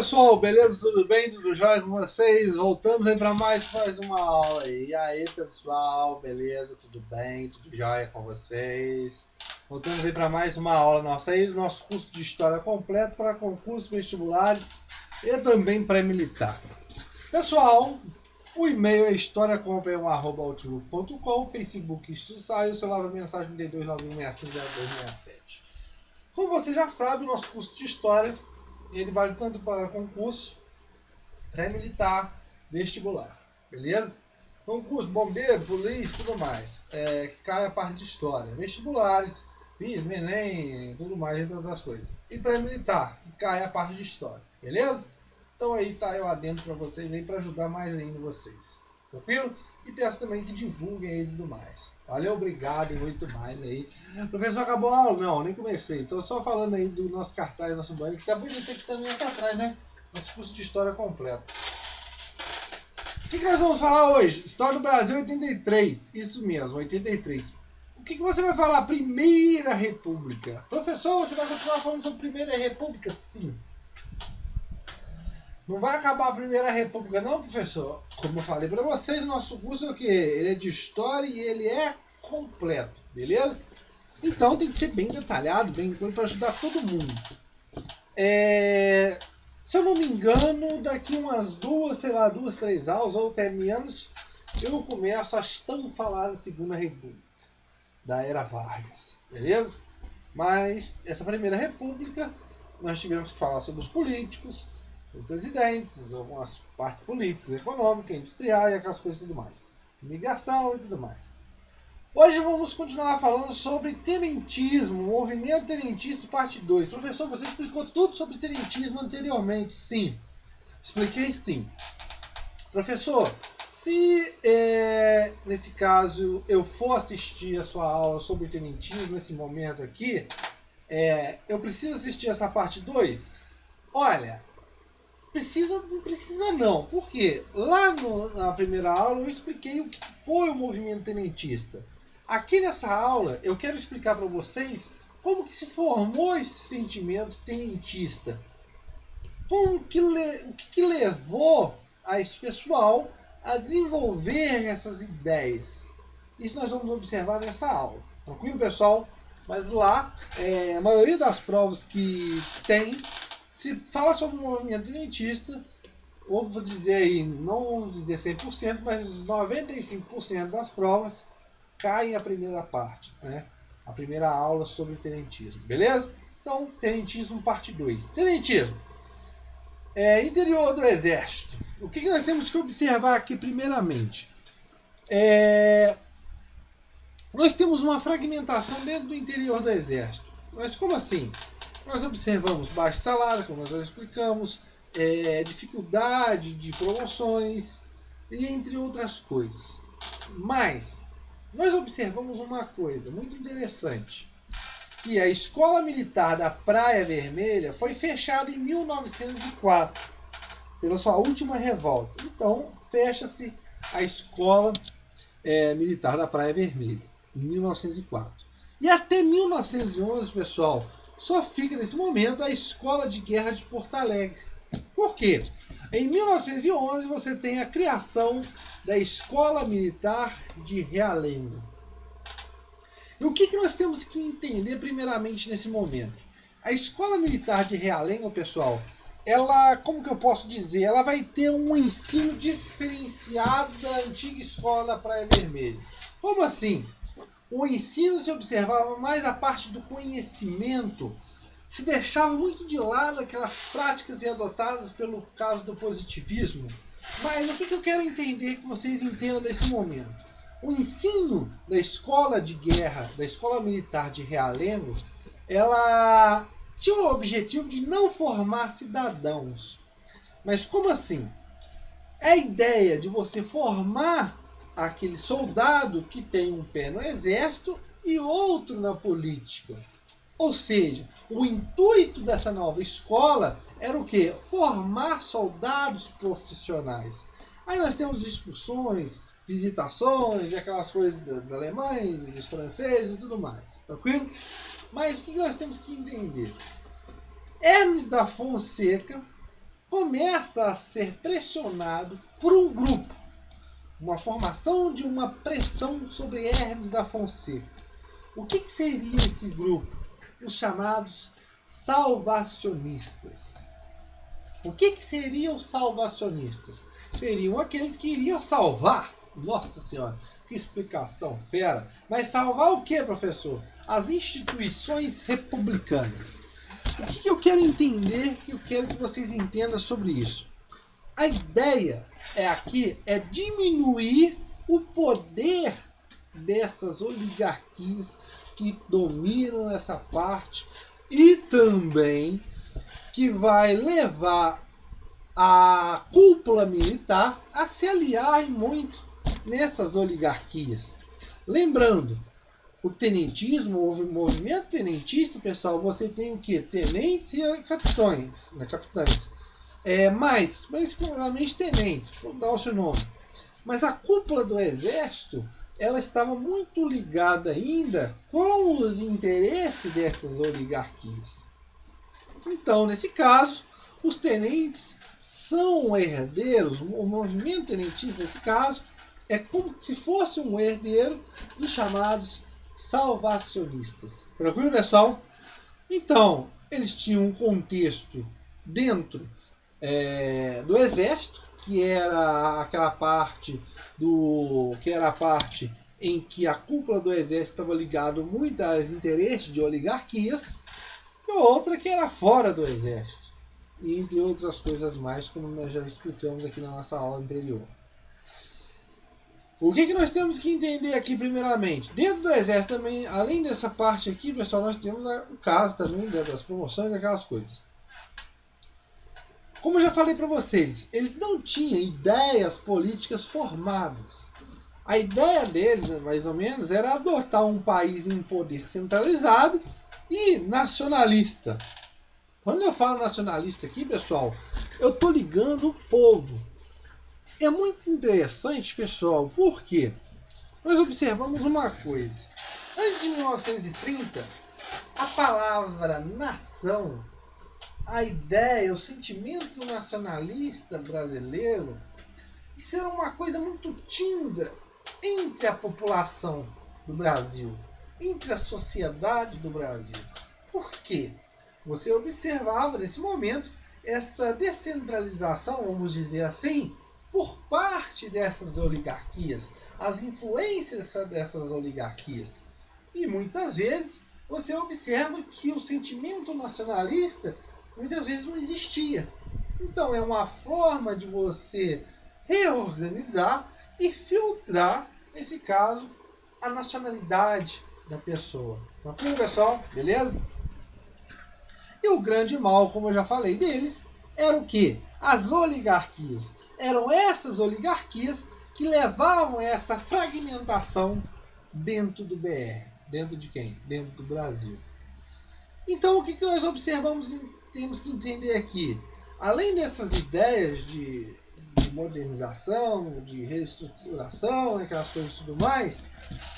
pessoal, beleza? Tudo bem? Tudo jóia com vocês? Voltamos aí para mais uma aula. E aí pessoal, beleza? Tudo bem? Tudo jóia com vocês? Voltamos aí para mais uma aula nossa aí do nosso curso de História completo para concursos vestibulares e também pré-militar. Pessoal, o e-mail é historiacom@outlook.com, Facebook Instituto Saio, celular mensagem 3291650267. Como você já sabe, o nosso curso de História ele vale tanto para concurso, pré-militar, vestibular, beleza? Concurso, bombeiro, polícia, tudo mais. Cai a parte de história. Vestibulares, FISM, Enem, tudo mais, entre outras coisas. E pré-militar, cai a parte de história, beleza? Então aí tá eu adentro para vocês aí, para ajudar mais ainda vocês. Tranquilo? E peço também que divulguem aí e tudo mais. Valeu, obrigado e muito mais aí. Professor, acabou a aula? Não, nem comecei. Estou só falando aí do nosso cartaz, nosso banho, que tá bonito aqui também aqui atrás, né? Nosso curso de História completo. O que nós vamos falar hoje? História do Brasil 83. Isso mesmo, 83. O que você vai falar? Primeira República. Professor, você vai continuar falando sobre Primeira República? Sim. Não vai acabar a Primeira República não, professor? Como eu falei para vocês, o nosso curso é o quê? Ele é de História e ele é completo, beleza? Então tem que ser bem detalhado, bem para ajudar todo mundo. Se eu não me engano, daqui umas duas, três aulas, ou até menos, eu começo a tão falar da Segunda República, da Era Vargas, beleza? Mas essa Primeira República, nós tivemos que falar sobre os políticos, os presidentes, algumas partes políticas, econômicas, industriais e aquelas coisas e tudo mais. Imigração e tudo mais. Hoje vamos continuar falando sobre tenentismo, movimento tenentista, parte 2. Professor, você explicou tudo sobre tenentismo anteriormente? Sim. Expliquei sim. Professor, se nesse caso eu for assistir a sua aula sobre tenentismo nesse momento aqui, eu preciso assistir essa parte 2? Olha, não precisa não. Por quê? Lá na primeira aula eu expliquei o que foi o movimento tenentista. Aqui nessa aula eu quero explicar para vocês como que se formou esse sentimento tenentista. O que levou a esse pessoal a desenvolver essas ideias. Isso nós vamos observar nessa aula. Tranquilo, pessoal? Mas lá, a maioria das provas que tem, se fala sobre o movimento tenentista, ou vou dizer aí, não vamos dizer 100%, mas 95% das provas caem a primeira parte, né? A primeira aula sobre o tenentismo, beleza? Então, tenentismo parte 2. Tenentismo. Interior do Exército. O que nós temos que observar aqui primeiramente? Nós temos uma fragmentação dentro do interior do Exército. Mas como assim? Nós observamos baixo salário, como nós já explicamos, dificuldade de promoções, e entre outras coisas. Mas nós observamos uma coisa muito interessante, que a Escola Militar da Praia Vermelha foi fechada em 1904, pela sua última revolta. Então, fecha-se a Escola Militar da Praia Vermelha, em 1904. E até 1911, pessoal, só fica nesse momento a Escola de Guerra de Porto Alegre. Por quê? Em 1911 você tem a criação da Escola Militar de Realengo. E o que nós temos que entender primeiramente nesse momento? A Escola Militar de Realengo, pessoal, ela, como que eu posso dizer, ela vai ter um ensino diferenciado da antiga Escola da Praia Vermelha. Como assim? O ensino se observava mais a parte do conhecimento, se deixava muito de lado aquelas práticas adotadas pelo caso do positivismo. Mas o que eu quero entender que vocês entendam desse momento? O ensino da escola de guerra, da escola militar de Realengo, ela tinha o objetivo de não formar cidadãos. Mas como assim? É a ideia de você formar aquele soldado que tem um pé no exército e outro na política. Ou seja, o intuito dessa nova escola era o quê? Formar soldados profissionais. Aí nós temos excursões, visitações, aquelas coisas dos alemães, dos franceses e tudo mais. Tranquilo? Mas o que nós temos que entender? Hermes da Fonseca, começa a ser pressionado por um grupo, uma formação de uma pressão sobre Hermes da Fonseca. O que seria esse grupo? Os chamados salvacionistas. O que seriam os salvacionistas? Seriam aqueles que iriam salvar. Nossa Senhora, que explicação fera. Mas salvar o que, professor? As instituições republicanas. O que eu quero entender, que eu quero que vocês entendam sobre isso? A ideia aqui é diminuir o poder dessas oligarquias que dominam essa parte e também que vai levar a cúpula militar a se aliar muito nessas oligarquias. Lembrando, o tenentismo, o movimento tenentista, pessoal, você tem o que? Tenentes e capitães. Mas, principalmente tenentes, por dar o seu nome. Mas a cúpula do exército, ela estava muito ligada ainda com os interesses dessas oligarquias. Então, nesse caso, os tenentes são herdeiros, o movimento tenentista, nesse caso, é como se fosse um herdeiro dos chamados salvacionistas. Tranquilo, pessoal? Então, eles tinham um contexto dentro do exército, que era aquela parte a parte em que a cúpula do exército estava ligado muito aos interesses de oligarquias, e outra que era fora do exército, e entre outras coisas mais, como nós já explicamos aqui na nossa aula anterior. O que nós temos que entender aqui primeiramente? Dentro do exército também, além dessa parte aqui, pessoal, nós temos o caso também das promoções e daquelas coisas. Como eu já falei para vocês, eles não tinham ideias políticas formadas. A ideia deles, mais ou menos, era adotar um país em poder centralizado e nacionalista. Quando eu falo nacionalista aqui, pessoal, eu estou ligando o povo. É muito interessante, pessoal, porque nós observamos uma coisa. Antes de 1930, a palavra nação, a ideia, o sentimento nacionalista brasileiro, isso era uma coisa muito tímida entre a população do Brasil, entre a sociedade do Brasil. Por quê? Você observava nesse momento essa descentralização, vamos dizer assim, por parte dessas oligarquias, as influências dessas oligarquias. E muitas vezes você observa que o sentimento nacionalista muitas vezes não existia. Então é uma forma de você reorganizar e filtrar, nesse caso, a nacionalidade da pessoa. Tranquilo, pessoal? Beleza? E o grande mal, como eu já falei deles, era o quê? As oligarquias. Eram essas oligarquias que levavam essa fragmentação dentro do BR. Dentro de quem? Dentro do Brasil. Então, o que nós observamos e temos que entender aqui? Além dessas ideias de modernização, de reestruturação, aquelas coisas e tudo mais,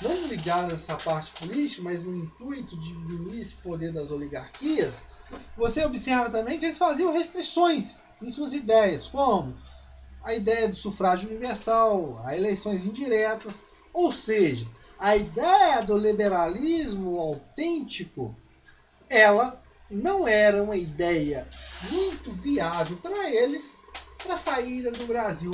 não ligadas a essa parte política, mas no intuito de diminuir esse poder das oligarquias, você observa também que eles faziam restrições em suas ideias, como a ideia do sufrágio universal, as eleições indiretas, ou seja, a ideia do liberalismo autêntico, ela não era uma ideia muito viável para eles para a saída do Brasil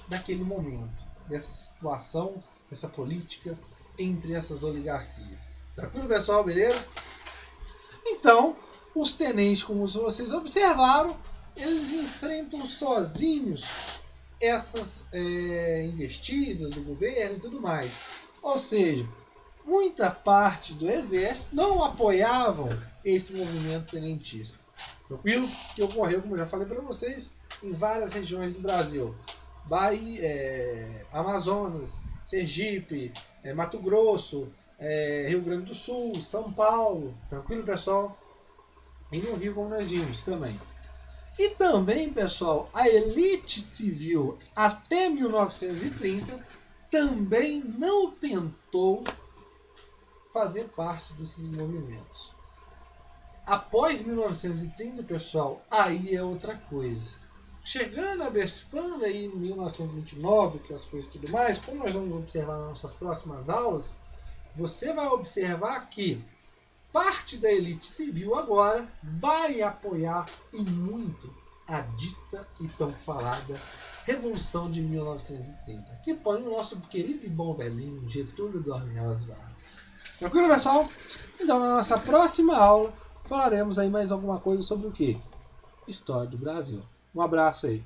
naquele momento, dessa situação, dessa política entre essas oligarquias. Tranquilo, pessoal? Beleza? Então, os tenentes, como vocês observaram, eles enfrentam sozinhos essas investidas do governo e tudo mais. Ou seja, muita parte do exército não apoiavam esse movimento tenentista. Tranquilo? Que ocorreu, como eu já falei para vocês, em várias regiões do Brasil. Bahia, Amazonas, Sergipe, Mato Grosso, Rio Grande do Sul, São Paulo. Tranquilo, pessoal? E no Rio, como nós vimos também. E também, pessoal, a elite civil até 1930 também não tentou fazer parte desses movimentos. Após 1930, pessoal, aí é outra coisa. chegando a Bespan aí em 1929, que as coisas e tudo mais, como nós vamos observar nas nossas próximas aulas, você vai observar que parte da elite civil agora vai apoiar e muito a dita e tão falada Revolução de 1930, que põe o nosso querido e bom velhinho Getúlio Dornelas Vargas. Tranquilo, pessoal? Então, na nossa próxima aula, falaremos aí mais alguma coisa sobre o quê? História do Brasil. Um abraço aí.